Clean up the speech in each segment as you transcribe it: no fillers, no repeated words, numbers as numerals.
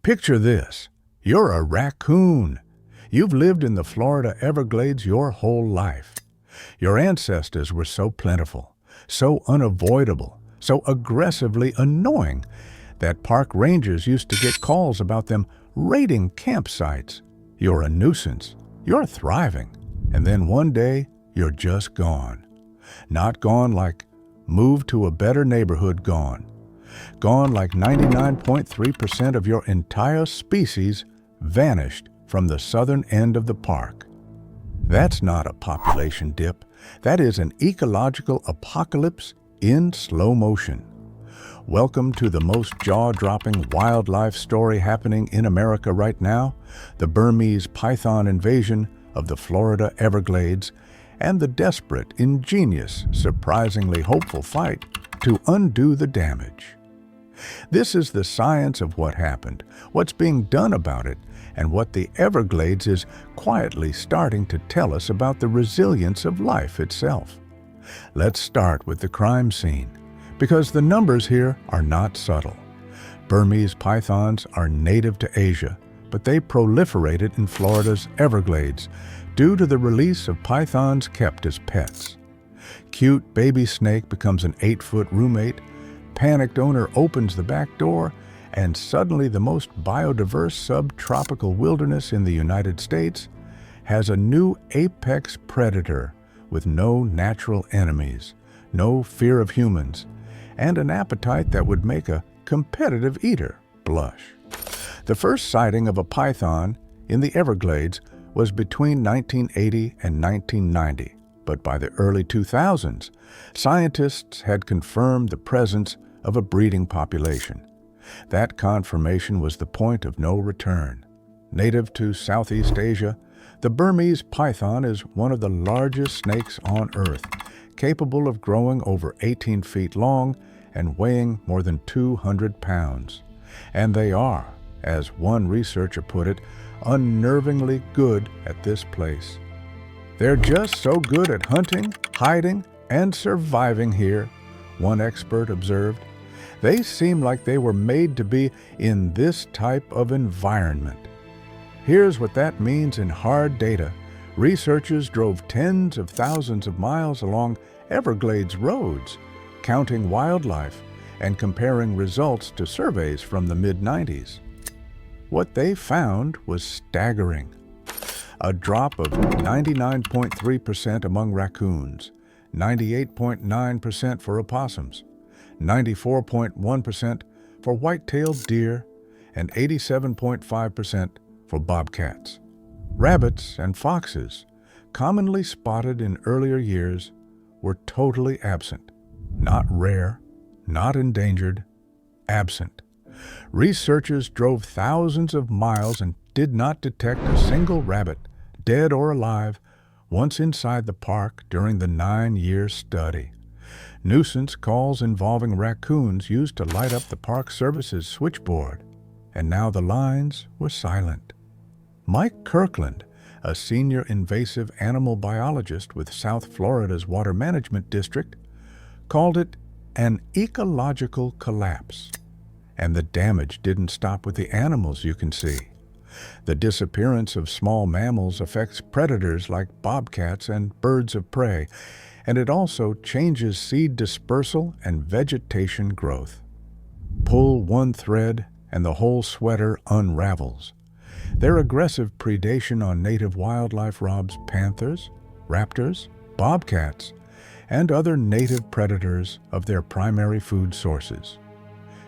Picture this. You're a raccoon. You've lived in the Florida Everglades your whole life. Your ancestors were so plentiful, so unavoidable, so aggressively annoying that park rangers used to get calls about them raiding campsites. You're a nuisance. You're thriving. And then one day, you're just gone. Not gone like moved to a better neighborhood gone. Gone like 99.3% of your entire species vanished from the southern end of the park. That's not a population dip. That is an ecological apocalypse in slow motion. Welcome to the most jaw-dropping wildlife story happening in America right now, the Burmese python invasion of the Florida Everglades, and the desperate, ingenious, surprisingly hopeful fight to undo the damage. This is the science of what happened, what's being done about it, and what the Everglades is quietly starting to tell us about the resilience of life itself. Let's start with the crime scene, because the numbers here are not subtle. Burmese pythons are native to Asia, but they proliferated in Florida's Everglades due to the release of pythons kept as pets. Cute baby snake becomes an 8-foot roommate, panicked owner opens the back door, and suddenly the most biodiverse subtropical wilderness in the United States has a new apex predator with no natural enemies, no fear of humans, and an appetite that would make a competitive eater blush. The first sighting of a python in the Everglades was between 1980 and 1990, but by the early 2000s, scientists had confirmed the presence of a breeding population. That confirmation was the point of no return. Native to Southeast Asia, the Burmese python is one of the largest snakes on Earth, capable of growing over 18 feet long and weighing more than 200 pounds. And they are, as one researcher put it, unnervingly good at this place. They're just so good at hunting, hiding, and surviving here, one expert observed. They seem like they were made to be in this type of environment. Here's what that means in hard data. Researchers drove tens of thousands of miles along Everglades roads, counting wildlife and comparing results to surveys from the mid-90s. What they found was staggering. A drop of 99.3% among raccoons, 98.9% for opossums, 94.1% for white-tailed deer, and 87.5% for bobcats. Rabbits and foxes, commonly spotted in earlier years, were totally absent. Not rare, not endangered, absent. Researchers drove thousands of miles and did not detect a single rabbit, dead or alive, once inside the park during the 9-year study. Nuisance calls involving raccoons used to light up the Park Service's switchboard, and now the lines were silent. Mike Kirkland, a senior invasive animal biologist with South Florida's Water Management District, called it an ecological collapse. And the damage didn't stop with the animals, you can see. The disappearance of small mammals affects predators like bobcats and birds of prey, and it also changes seed dispersal and vegetation growth. Pull one thread and the whole sweater unravels. Their aggressive predation on native wildlife robs panthers, raptors, bobcats, and other native predators of their primary food sources.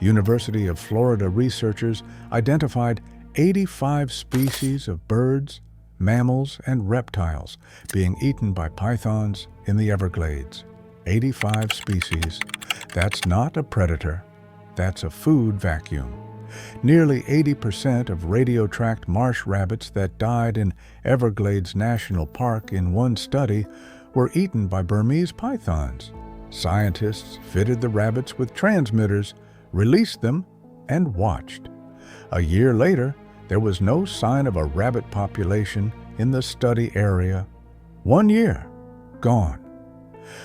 University of Florida researchers identified 85 species of birds, mammals, and reptiles being eaten by pythons in the Everglades. 85 species. That's not a predator. That's a food vacuum. Nearly 80% of radio-tracked marsh rabbits that died in Everglades National Park in one study were eaten by Burmese pythons. Scientists fitted the rabbits with transmitters, released them, and watched. A year later, there was no sign of a rabbit population in the study area. 1 year, gone.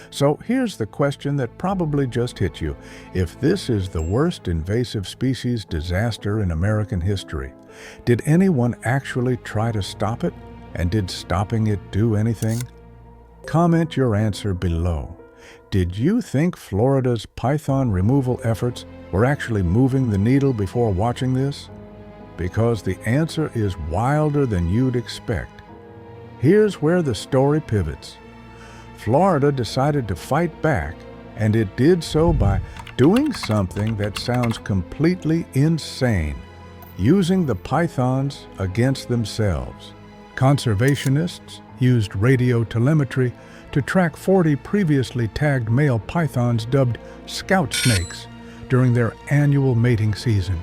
So here's the question that probably just hit you. If this is the worst invasive species disaster in American history, did anyone actually try to stop it? And did stopping it do anything? Comment your answer below. Did you think Florida's python removal efforts were actually moving the needle before watching this? Because the answer is wilder than you'd expect. Here's where the story pivots. Florida decided to fight back, and it did so by doing something that sounds completely insane, using the pythons against themselves. Conservationists used radio telemetry to track 40 previously tagged male pythons dubbed scout snakes during their annual mating season.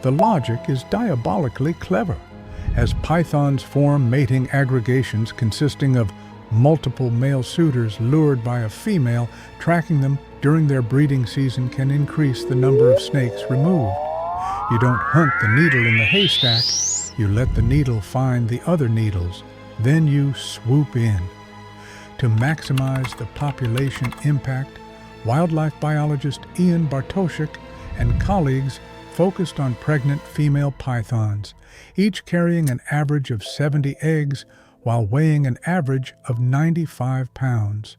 The logic is diabolically clever, as pythons form mating aggregations consisting of multiple male suitors lured by a female. Tracking them during their breeding season can increase the number of snakes removed. You don't hunt the needle in the haystack, you let the needle find the other needles, then you swoop in. To maximize the population impact, wildlife biologist Ian Bartoshuk and colleagues focused on pregnant female pythons, each carrying an average of 70 eggs while weighing an average of 95 pounds.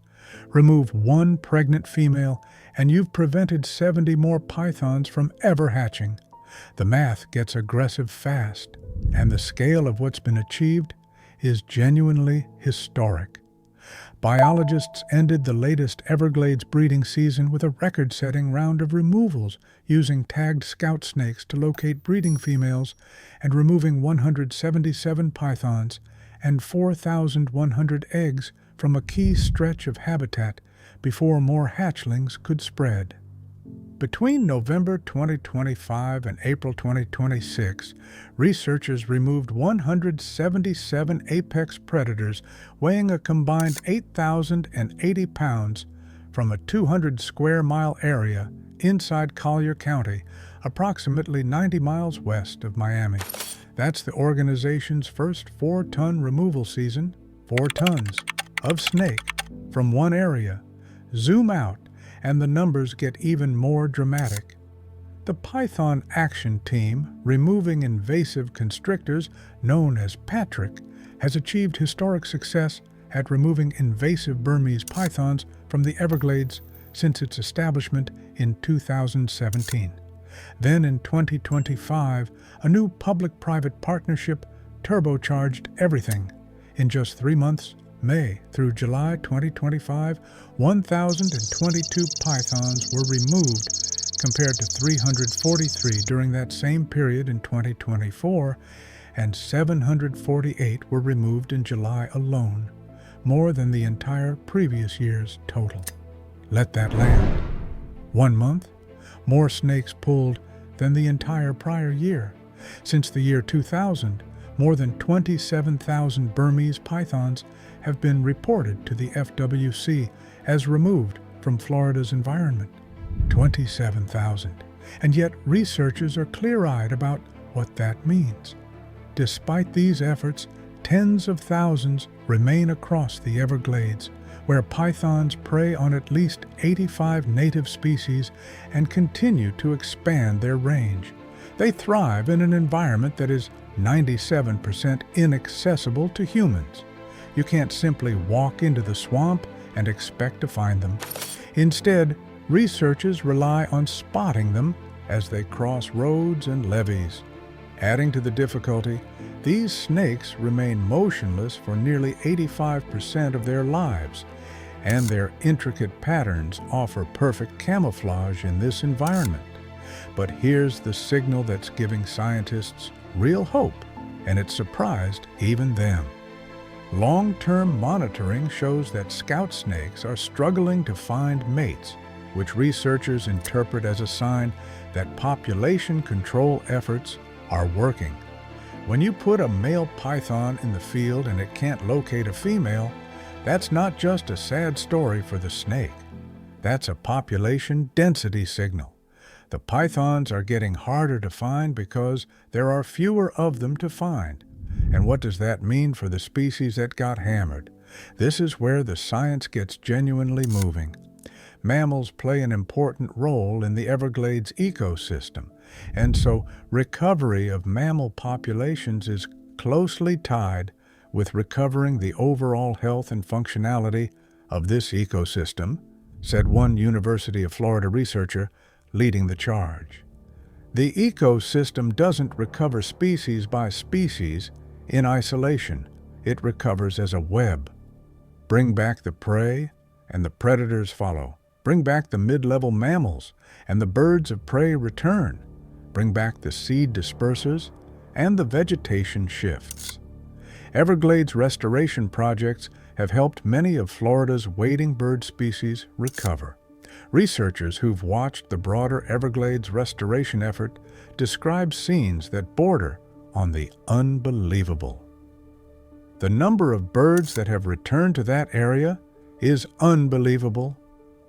Remove one pregnant female and you've prevented 70 more pythons from ever hatching. The math gets aggressive fast, and the scale of what's been achieved is genuinely historic. Biologists ended the latest Everglades breeding season with a record-setting round of removals using tagged scout snakes to locate breeding females and removing 177 pythons and 4,100 eggs from a key stretch of habitat before more hatchlings could spread. Between November 2025 and April 2026, researchers removed 177 apex predators weighing a combined 8,080 pounds from a 200 square mile area inside Collier County, approximately 90 miles west of Miami. That's the organization's first 4-ton removal season, 4 tons of snake from one area. Zoom out, and the numbers get even more dramatic. The Python Action Team, removing invasive constrictors known as Patrick, has achieved historic success at removing invasive Burmese pythons from the Everglades since its establishment in 2017. Then in 2025, a new public-private partnership turbocharged everything. In just 3 months, May through July 2025, 1,022 pythons were removed compared to 343 during that same period in 2024, and 748 were removed in July alone, more than the entire previous year's total. Let that land. 1 month, more snakes pulled than the entire prior year. Since the year 2000, more than 27,000 Burmese pythons have been reported to the FWC as removed from Florida's environment. 27,000. And yet researchers are clear-eyed about what that means. Despite these efforts, tens of thousands remain across the Everglades, where pythons prey on at least 85 native species and continue to expand their range. They thrive in an environment that is 97% inaccessible to humans. You can't simply walk into the swamp and expect to find them. Instead, researchers rely on spotting them as they cross roads and levees. Adding to the difficulty, these snakes remain motionless for nearly 85% of their lives, and their intricate patterns offer perfect camouflage in this environment. But here's the signal that's giving scientists real hope, and it surprised even them. Long-term monitoring shows that scout snakes are struggling to find mates, which researchers interpret as a sign that population control efforts are working. When you put a male python in the field and it can't locate a female, that's not just a sad story for the snake. That's a population density signal. The pythons are getting harder to find because there are fewer of them to find. And what does that mean for the species that got hammered? This is where the science gets genuinely moving. Mammals play an important role in the Everglades ecosystem, and so recovery of mammal populations is closely tied with recovering the overall health and functionality of this ecosystem, said one University of Florida researcher leading the charge. The ecosystem doesn't recover species by species in isolation. It recovers as a web. Bring back the prey, and the predators follow. Bring back the mid-level mammals, and the birds of prey return. Bring back the seed dispersers, and the vegetation shifts. Everglades restoration projects have helped many of Florida's wading bird species recover. Researchers who've watched the broader Everglades restoration effort describe scenes that border on the unbelievable. The number of birds that have returned to that area is unbelievable.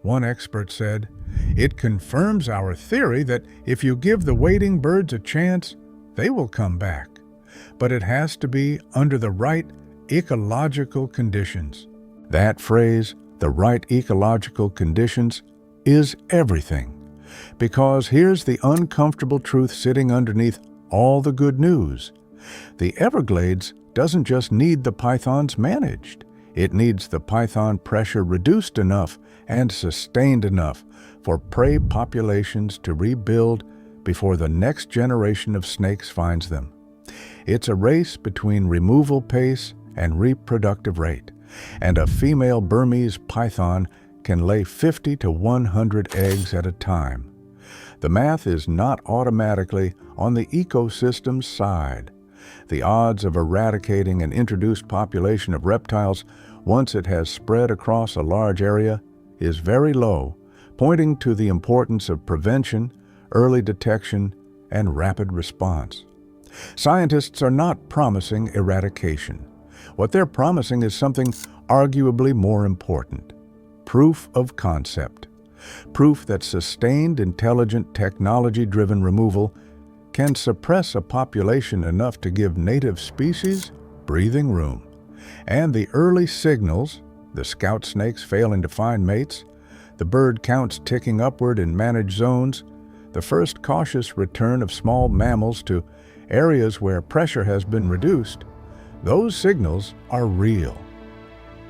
One expert said, "It confirms our theory that if you give the wading birds a chance, they will come back. But it has to be under the right ecological conditions." That phrase, the right ecological conditions, is everything. Because here's the uncomfortable truth sitting underneath all the good news. The Everglades doesn't just need the pythons managed. It needs the python pressure reduced enough and sustained enough for prey populations to rebuild before the next generation of snakes finds them. It's a race between removal pace and reproductive rate, and a female Burmese python can lay 50 to 100 eggs at a time. The math is not automatically on the ecosystem's side. The odds of eradicating an introduced population of reptiles once it has spread across a large area is very low, pointing to the importance of prevention, early detection, and rapid response. Scientists are not promising eradication. What they're promising is something arguably more important: proof of concept. Proof that sustained, intelligent, technology-driven removal can suppress a population enough to give native species breathing room. And the early signals, the scout snakes failing to find mates, the bird counts ticking upward in managed zones, the first cautious return of small mammals to areas where pressure has been reduced, those signals are real.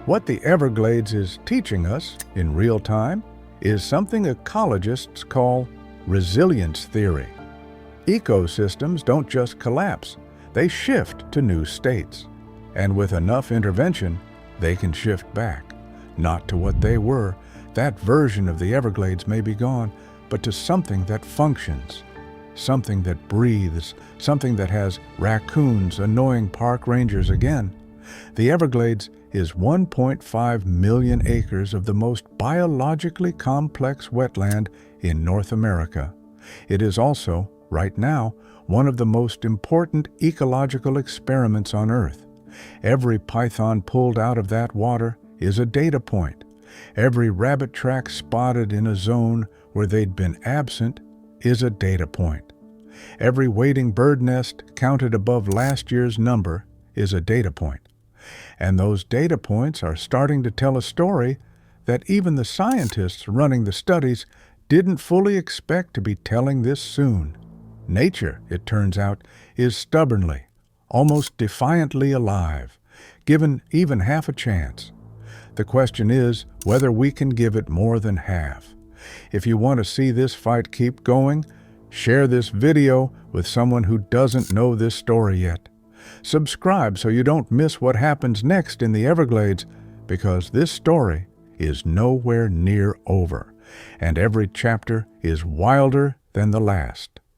What the Everglades is teaching us in real time is something ecologists call resilience theory. Ecosystems don't just collapse, they shift to new states. And with enough intervention, they can shift back, not to what they were. That version of the Everglades may be gone, but to something that functions, something that breathes, something that has raccoons annoying park rangers again. The Everglades is 1.5 million acres of the most biologically complex wetland in North America. It is also, right now, one of the most important ecological experiments on Earth. Every python pulled out of that water is a data point. Every rabbit track spotted in a zone where they'd been absent is a data point. Every wading bird nest counted above last year's number is a data point. And those data points are starting to tell a story that even the scientists running the studies didn't fully expect to be telling this soon. Nature, it turns out, is stubbornly, almost defiantly alive, given even half a chance. The question is whether we can give it more than half. If you want to see this fight keep going, share this video with someone who doesn't know this story yet. Subscribe so you don't miss what happens next in the Everglades, because this story is nowhere near over, and every chapter is wilder than the last.